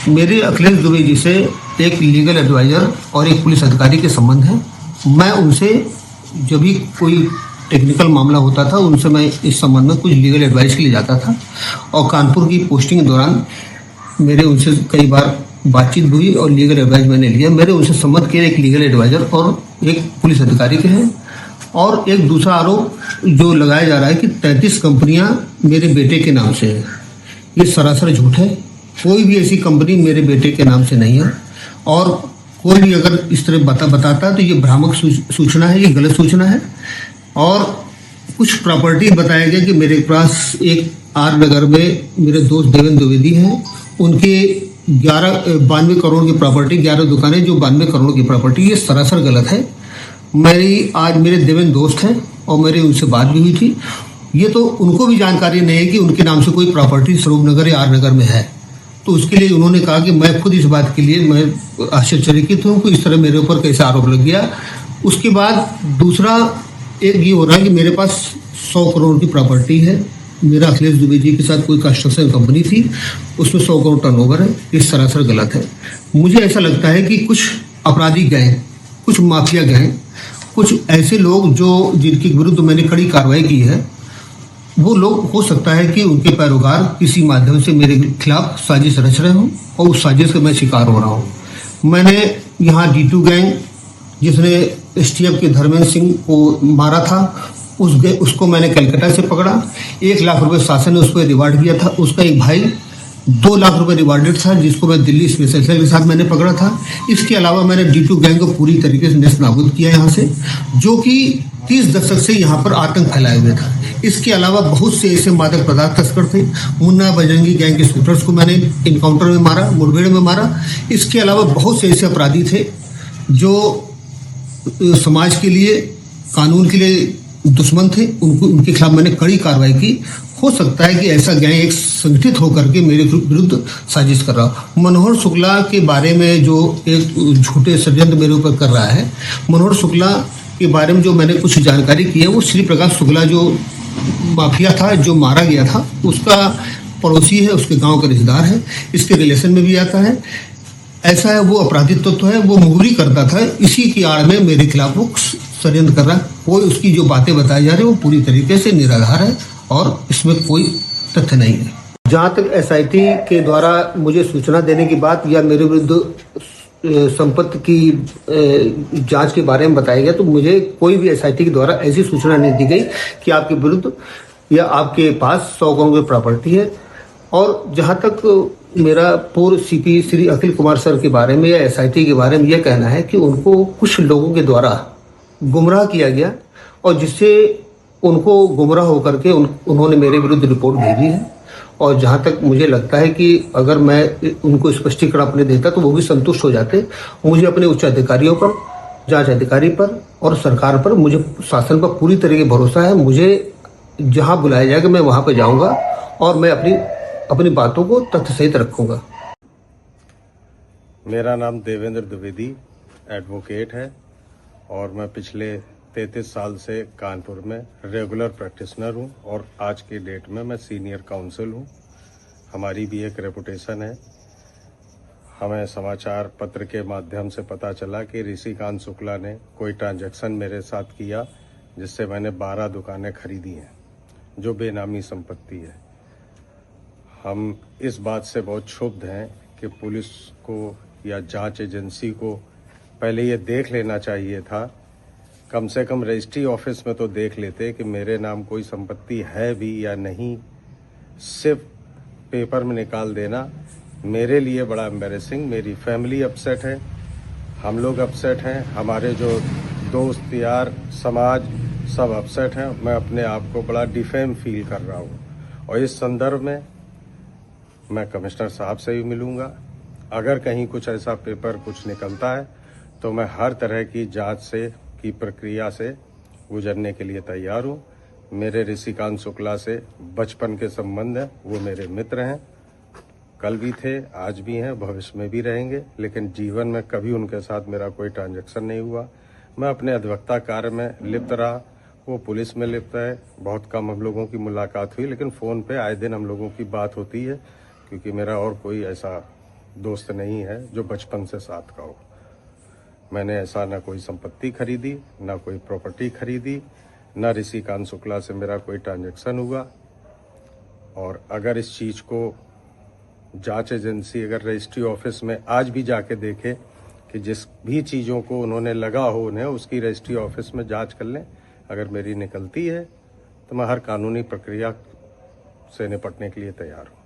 मेरे अखिलेश दुबे जी से एक लीगल एडवाइज़र और एक पुलिस अधिकारी के संबंध हैं। मैं उनसे जब भी कोई टेक्निकल मामला होता था उनसे मैं इस संबंध में कुछ लीगल एडवाइस के लिए जाता था और कानपुर की पोस्टिंग के दौरान मेरे उनसे कई बार बातचीत हुई और लीगल एडवाइस मैंने लिया। मेरे उनसे संबंध के एक लीगल एडवाइज़र और एक पुलिस अधिकारी के हैं। और एक दूसरा आरोप जो लगाया जा रहा है कि 33 कंपनियां मेरे बेटे के नाम से है, ये सरासर झूठ है। कोई भी ऐसी कंपनी मेरे बेटे के नाम से नहीं है और कोई भी अगर इस तरह बताता है तो ये भ्रामक सूचना है, ये गलत सूचना है। और कुछ प्रॉपर्टी बताया गया कि मेरे पास एक आर नगर में मेरे दोस्त देवेंद्र द्विवेदी हैं, उनके 92 करोड़ की प्रॉपर्टी, 11 दुकानें जो 92 करोड़ की प्रॉपर्टी, ये सरासर गलत है। आज मेरे देवेंद्र दोस्त हैं और मेरी उनसे बात भी हुई थी। ये तो उनको भी जानकारी नहीं है कि उनके नाम से कोई प्रॉपर्टी स्वरूप नगर या आर नगर में है। तो उसके लिए उन्होंने कहा कि मैं खुद इस बात के लिए मैं आश्चर्यचकित हूँ कि इस तरह मेरे ऊपर कैसे आरोप लग गया। उसके बाद दूसरा एक ये हो रहा है कि मेरे पास 100 करोड़ की प्रॉपर्टी है। मेरा अखिलेश दुबे जी के साथ कोई कंस्ट्रक्शन कंपनी थी, उसमें 100 करोड़ टर्नओवर है। ये सरासर गलत है। मुझे ऐसा लगता है कि कुछ अपराधी गैंग, कुछ माफिया गैंग, कुछ ऐसे लोग जो जिनके विरुद्ध मैंने कड़ी कार्रवाई की है, वो लोग हो सकता है कि उनके पैरोकार किसी माध्यम से मेरे खिलाफ साजिश रच रहे हों और उस साजिश का मैं शिकार हो रहा हूँ। मैंने यहाँ D2 गैंग जिसने STF के धर्मेंद्र सिंह को मारा था, उसको मैंने कलकत्ता से पकड़ा। 1 लाख रुपए शासन ने उस पर रिवार्ड किया था। उसका एक भाई 2 लाख रुपए रिवार्डेड था, जिसको मैं दिल्ली स्पेशल सेल के साथ मैंने पकड़ा था। इसके अलावा मैंने D2 गैंग को पूरी तरीके से नेस्त नाबूद किया यहाँ से, जो कि 30 दशक से यहाँ पर आतंक फैलाए हुए था। इसके अलावा बहुत से ऐसे मादक पदार्थ तस्कर थे। मुन्ना बजरंगी गैंग के शूटर्स को मैंने इनकाउंटर में मारा, मुठभेड़ में मारा। इसके अलावा बहुत से ऐसे अपराधी थे जो समाज के लिए, कानून के लिए दुश्मन थे। उनके खिलाफ मैंने कड़ी कार्रवाई की। हो सकता है कि ऐसा गैंग एक संगठित होकर के मेरे विरुद्ध साजिश कर रहा हो। मनोहर शुक्ला के बारे में जो एक झूठे षड्यंत्र मेरे ऊपर कर रहा है, मनोहर शुक्ला के बारे में जो मैंने कुछ जानकारी की है, वो श्री प्रकाश शुक्ला जो माफिया था, जो मारा गया था, उसका पड़ोसी है, उसके गांव का रिश्तेदार है, इसके रिलेशन में भी आता है। ऐसा है, वो अपराधी तत्व है, वो मुगरी करता था। इसी की आड़ में मेरे खिलाफ वो षड्यंत्र कर रहा है। कोई उसकी जो बातें बताई जा रही है वो पूरी तरीके से निराधार है और इसमें कोई तथ्य नहीं है। जहाँ तक SIT के द्वारा मुझे सूचना देने की बात या मेरे विरुद्ध संपत्ति की जांच के बारे में बताया गया, तो मुझे कोई भी SIT के द्वारा ऐसी सूचना नहीं दी गई कि आपके विरुद्ध या आपके पास 100 करोड़ की प्रॉपर्टी है। और जहाँ तक मेरा पूर्व CP श्री अखिल कुमार सर के बारे में या SIT के बारे में यह कहना है कि उनको कुछ लोगों के द्वारा गुमराह किया गया और जिससे उनको गुमराह होकर के उन्होंने मेरे विरुद्ध रिपोर्ट भेजी है। और जहाँ तक मुझे लगता है कि अगर मैं उनको स्पष्टीकरण अपने देता तो वो भी संतुष्ट हो जाते। मुझे अपने उच्च अधिकारियों पर, जांच अधिकारी पर और सरकार पर, मुझे शासन पर पूरी तरह का भरोसा है। मुझे जहाँ बुलाया जाएगा मैं वहाँ पर जाऊँगा और मैं अपनी बातों को तथ्य सहित रखूँगा। मेरा नाम देवेंद्र द्विवेदी एडवोकेट है और मैं पिछले 33 साल से कानपुर में रेगुलर प्रैक्टिशनर हूं और आज की डेट में मैं सीनियर काउंसिल हूं। हमारी भी एक रेपुटेशन है। हमें समाचार पत्र के माध्यम से पता चला कि ऋषिकांत शुक्ला ने कोई ट्रांजैक्शन मेरे साथ किया जिससे मैंने 12 दुकानें खरीदी हैं, जो बेनामी संपत्ति है। हम इस बात से बहुत क्षुब्ध हैं कि पुलिस को या जांच एजेंसी को पहले ये देख लेना चाहिए था, कम से कम रजिस्ट्री ऑफिस में तो देख लेते कि मेरे नाम कोई संपत्ति है भी या नहीं। सिर्फ पेपर में निकाल देना मेरे लिए बड़ा एम्बैरेसिंग। मेरी फैमिली अपसेट है, हम लोग अपसेट हैं, हमारे जो दोस्त यार समाज सब अपसेट हैं। मैं अपने आप को बड़ा डिफेम फील कर रहा हूँ और इस संदर्भ में मैं कमिश्नर साहब से भी मिलूंगा। अगर कहीं कुछ ऐसा पेपर कुछ निकलता है तो मैं हर तरह की जांच की प्रक्रिया से गुजरने के लिए तैयार हूँ। मेरे ऋषिकांत शुक्ला से बचपन के संबंध हैं, वो मेरे मित्र हैं, कल भी थे, आज भी हैं, भविष्य में भी रहेंगे। लेकिन जीवन में कभी उनके साथ मेरा कोई ट्रांजैक्शन नहीं हुआ। मैं अपने अधिवक्ता कार्य में लिप्त रहा, वो पुलिस में लिप्त है। बहुत कम हम लोगों की मुलाकात हुई, लेकिन फ़ोन पे आए दिन हम लोगों की बात होती है, क्योंकि मेरा और कोई ऐसा दोस्त नहीं है जो बचपन से साथ का हो। मैंने ऐसा ना कोई संपत्ति खरीदी, ना कोई प्रॉपर्टी खरीदी, ना ऋषिकांत शुक्ला से मेरा कोई ट्रांजैक्शन हुआ। और अगर इस चीज़ को जांच एजेंसी अगर रजिस्ट्री ऑफिस में आज भी जाके देखे कि जिस भी चीज़ों को उन्होंने लगा हो उन्हें, उसकी रजिस्ट्री ऑफिस में जांच कर लें। अगर मेरी निकलती है तो मैं हर कानूनी प्रक्रिया से निपटने के लिए तैयार हूँ।